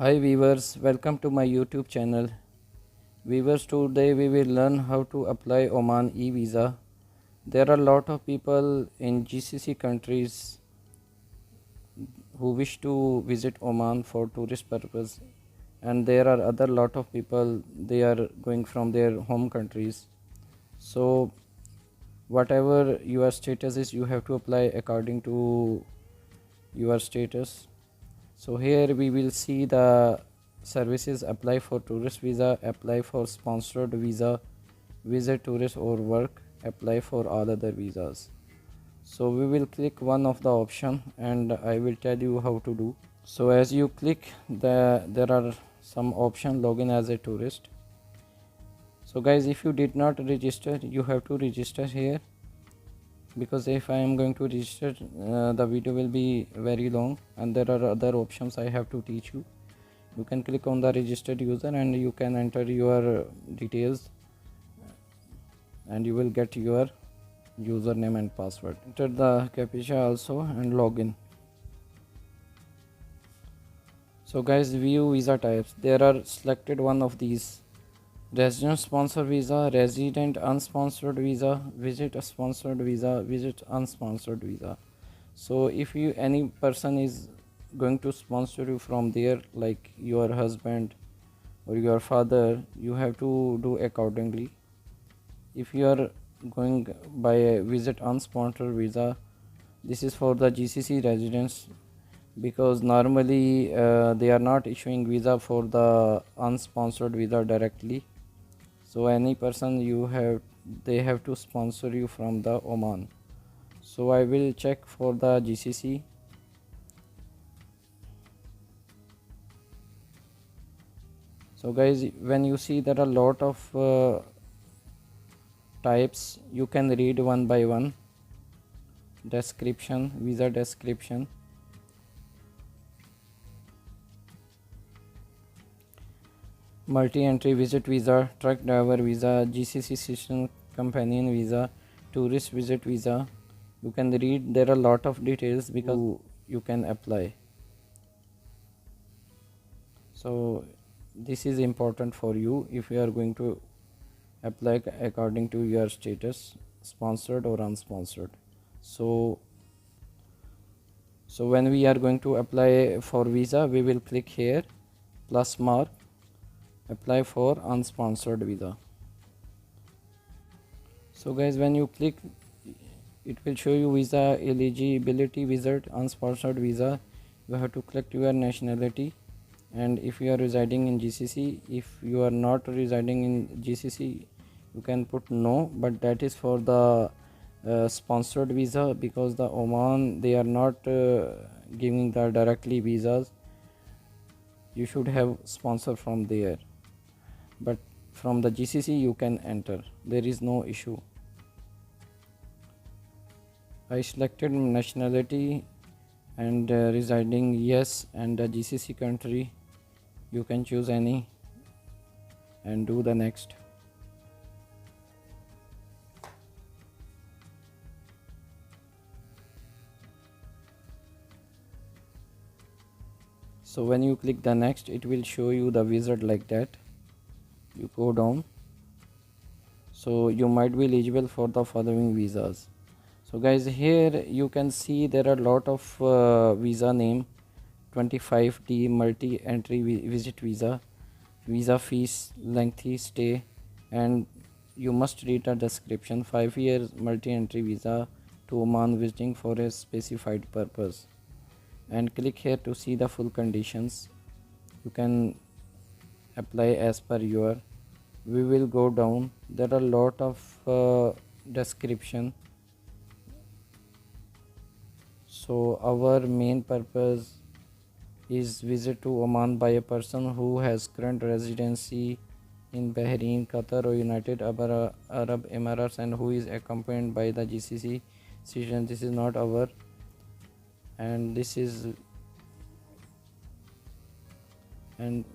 Hi viewers, welcome to my YouTube channel. Viewers, today we will learn how to apply Oman e-visa. There are a lot of people in GCC countries who wish to visit Oman for tourist purpose, and there are other lot of people they are going from their home countries. So whatever your status is, you have to apply according to your status. So here we will see the services: apply for tourist visa, apply for sponsored visa, visit tourist or work, apply for all other visas. So we will click one of the option and I will tell you how to do. So as you click there are some option: login as a tourist. So guys, if you did not register, you have to register here, because if I am going to register, the video will be very long and there are other options I have to teach you. You can click on the registered user and you can enter your details and you will get your username and password. Enter the captcha also and login. So guys, view visa types. There are selected one of these: resident sponsor visa, resident unsponsored visa, visit a sponsored visa, visit unsponsored visa. So if you any person is going to sponsor you from there, like your husband or your father, you have to do accordingly. If you are going by a visit unsponsored visa, this is for the GCC residents, because normally they are not issuing visa for the unsponsored visa directly. So any person they have to sponsor you from the Oman. So I will check for the GCC. So guys, when you see there are a lot of types, you can read one by one. Description, visa description. Multi-entry visit visa, truck driver visa, GCC system companion visa, tourist visit visa. You can read, there are a lot of details because you can apply. So this is important for you if you are going to apply according to your status, sponsored or unsponsored. So when we are going to apply for visa, we will click here plus mark, apply for unsponsored visa. So guys, when you click, it will show you visa eligibility, visit unsponsored visa. You have to click your nationality, and if you are residing in GCC. If you are not residing in GCC, you can put no, but that is for the sponsored visa, because the Oman, they are not giving the directly visas. You should have sponsor from there, but from the GCC you can enter, there is no issue. I selected nationality and residing yes, and the GCC country. You can choose any and do the next. So when you click the next, it will show you the wizard like that. You go down, so you might be eligible for the following visas. So guys, here you can see there are a lot of visa name: 25D multi-entry visit visa, visa fees, lengthy stay, and you must read the description: 5 years multi-entry visa to Oman visiting for a specified purpose. And click here to see the full conditions. You can apply as per your. We will go down, there are a lot of description. So our main purpose is visit to Oman by a person who has current residency in Bahrain, Qatar or United Arab Emirates, and who is accompanied by the GCC citizen. This is not our, and this is, and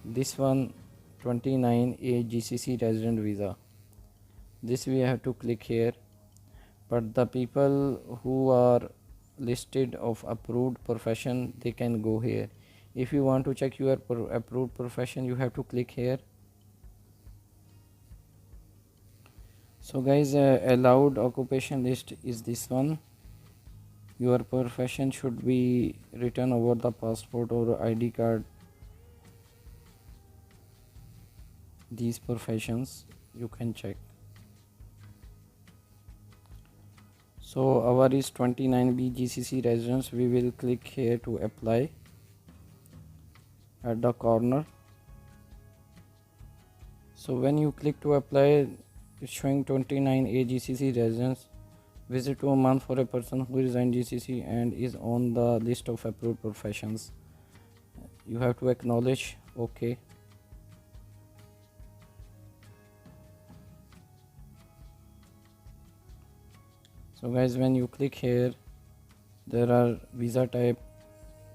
this one 29A GCC resident visa. This we have to click here, but the people who are listed of approved profession, they can go here. If you want to check your approved profession, you have to click here. So guys, allowed occupation list is this one. Your profession should be written over the passport or ID card. These professions you can check. So our is 29B GCC residence. We will click here to apply at the corner. So when you click to apply, it's showing 29A GCC residence. Visit to Oman for a person who is in GCC and is on the list of approved professions. You have to acknowledge. Okay. So guys, when you click here, there are visa type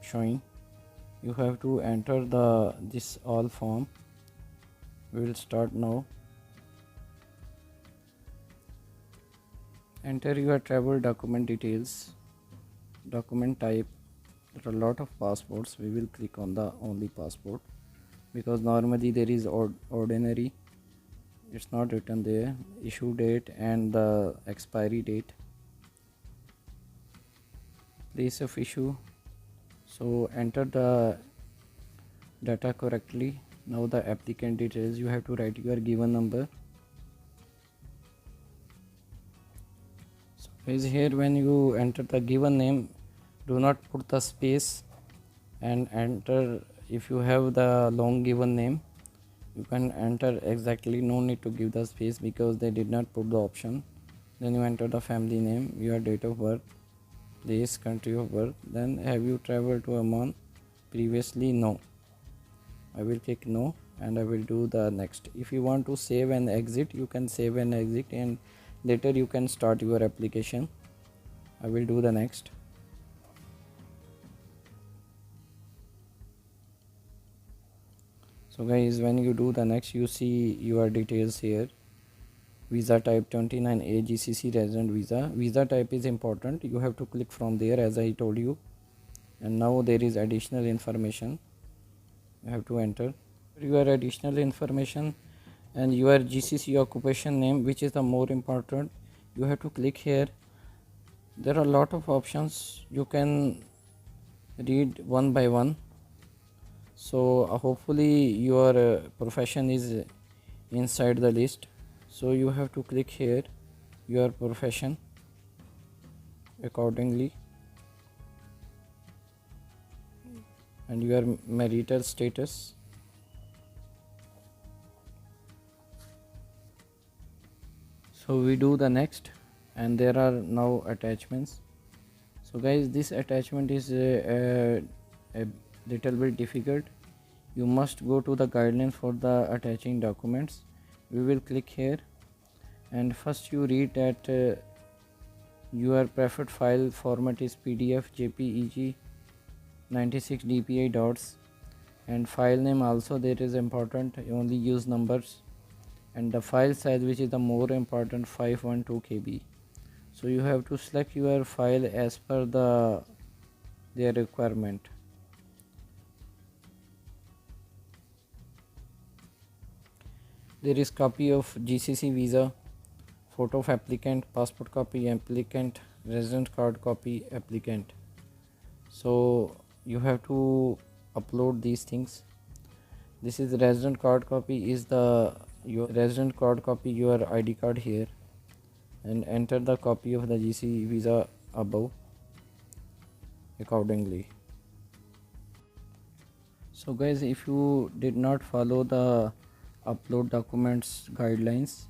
showing. You have to enter this all form. We will start now. Enter your travel document details, document type. There are a lot of passports. We will click on the only passport because normally there is ordinary. It's not written there. Issue date and the expiry date. Place of issue. So enter the data correctly. Now the applicant details. You have to write your given number. Is here when you enter the given name, do not put the space and enter. If you have the long given name, you can enter exactly, no need to give the space because they did not put the option. Then you enter the family name, your date of birth, place, country of birth. Then have you traveled to Oman previously? No. I will click no and I will do the next. If you want to save and exit, you can save and exit and later you can start your application. I will do the next. So guys, when you do the next, you see your details here. Visa type 29A GCC resident visa. Visa type is important. You have to click from there as I told you. And now there is additional information. You have to enter your additional information and your GCC occupation name, which is the more important. You have to click here. There are a lot of options. You can read one by one. So hopefully your profession is inside the list. So you have to click here your profession accordingly and your marital status. So we do the next and there are now attachments. So guys, this attachment is a little bit difficult. You must go to the guidelines for the attaching documents. We will click here and first you read that your preferred file format is PDF, JPEG, 96 dpi dots, and file name also there is important. You only use numbers, and the file size, which is the more important, 512 KB. So you have to select your file as per their requirement. There is copy of GCC visa, photo of applicant, passport copy applicant, resident card copy applicant. So you have to upload these things. This is resident card copy, is your resident card copy, your ID card here, and enter the copy of the GCC visa above accordingly. So guys, if you did not follow the upload documents guidelines,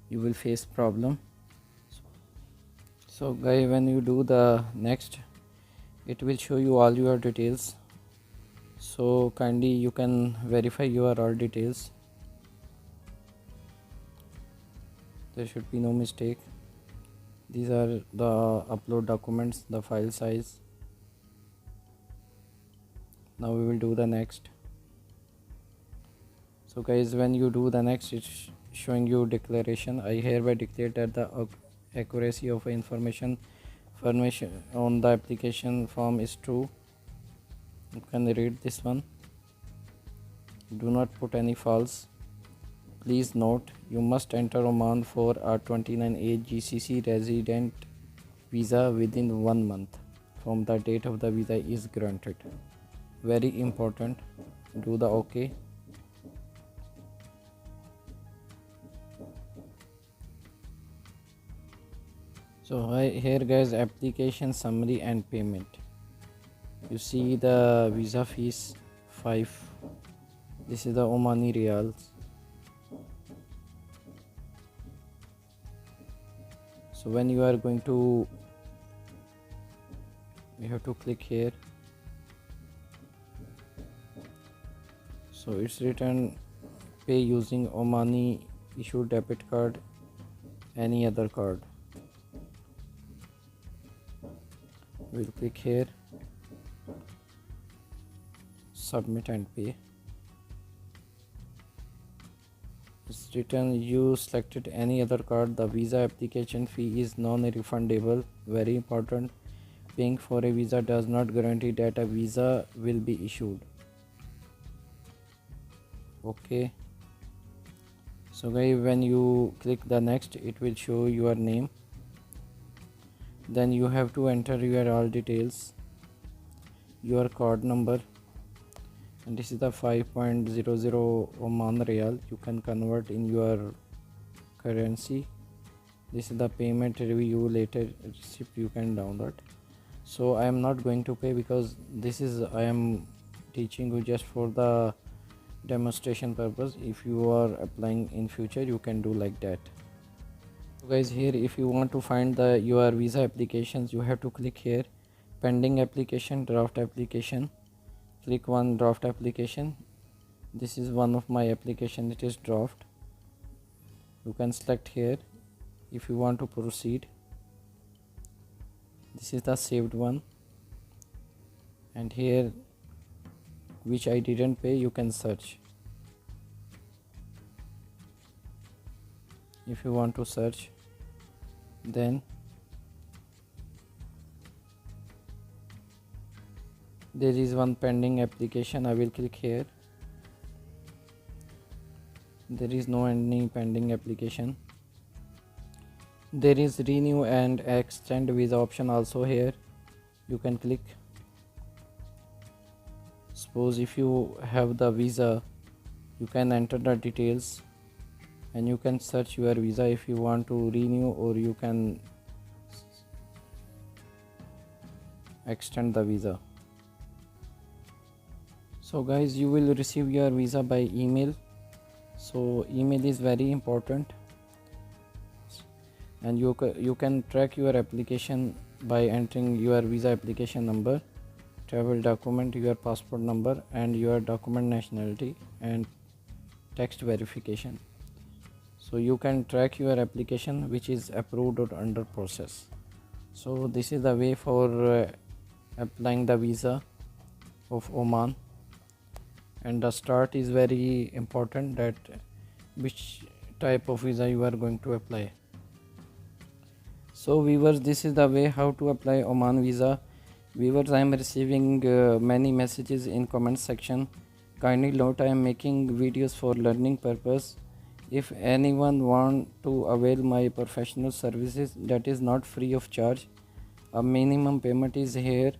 you will face problem. So guys, when you do the next, it will show you all your details. So kindly you can verify your all details. There should be no mistake. These are the upload documents, the file size. Now we will do the next. So guys, when you do the next, it's showing you declaration. I hereby declare that the accuracy of information on the application form is true. You can read this one. Do not put any false. Please note, you must enter Oman for a 29A GCC resident visa within 1 month from the date of the visa is granted. Very important. Do the OK. So here guys, application summary and payment. You see the visa fees 5. This is the Omani Riyals. So when you are going to, you have to click here. So it's written pay using Omani issued debit card, any other card. We'll click here, submit and pay. It's written you selected any other card. The visa application fee is non-refundable. Very important. Paying for a visa does not guarantee that a visa will be issued. Okay. So guys, when you click the next, it will show your name. Then you have to enter your all details, your card number, and this is the 5.00 Oman Riyal. You can convert in your currency. This is the payment review later receipt you can download. So I am not going to pay because this is I am teaching you just for the demonstration purpose. If you are applying in future, you can do like that. So guys, here if you want to find your visa applications, you have to click here, pending application, draft application. Click one draft application. This is one of my application, it is draft. You can select here if you want to proceed. This is the saved one, and here which I didn't pay, you can search. If you want to search, then there is one pending application. I will click here. There is no any pending application. There is renew and extend visa option also here. You can click. Suppose if you have the visa, you can enter the details and you can search your visa if you want to renew, or you can extend the visa. So guys, you will receive your visa by email. So email is very important, and you can track your application by entering your visa application number, travel document, your passport number, and your document nationality and text verification. So you can track your application which is approved or under process. So this is the way for applying the visa of Oman, and the start is very important, that which type of visa you are going to apply. So viewers, this is the way how to apply Oman visa. Viewers, I am receiving many messages in comment section. Kindly note, I am making videos for learning purpose. If anyone want to avail my professional services, that is not free of charge. A minimum payment is here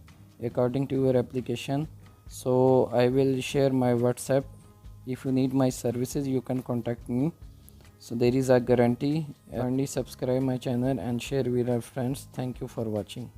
according to your application. So I will share my WhatsApp. If you need my services, you can contact me. So there is a guarantee. Kindly subscribe my channel and share with our friends. Thank you for watching.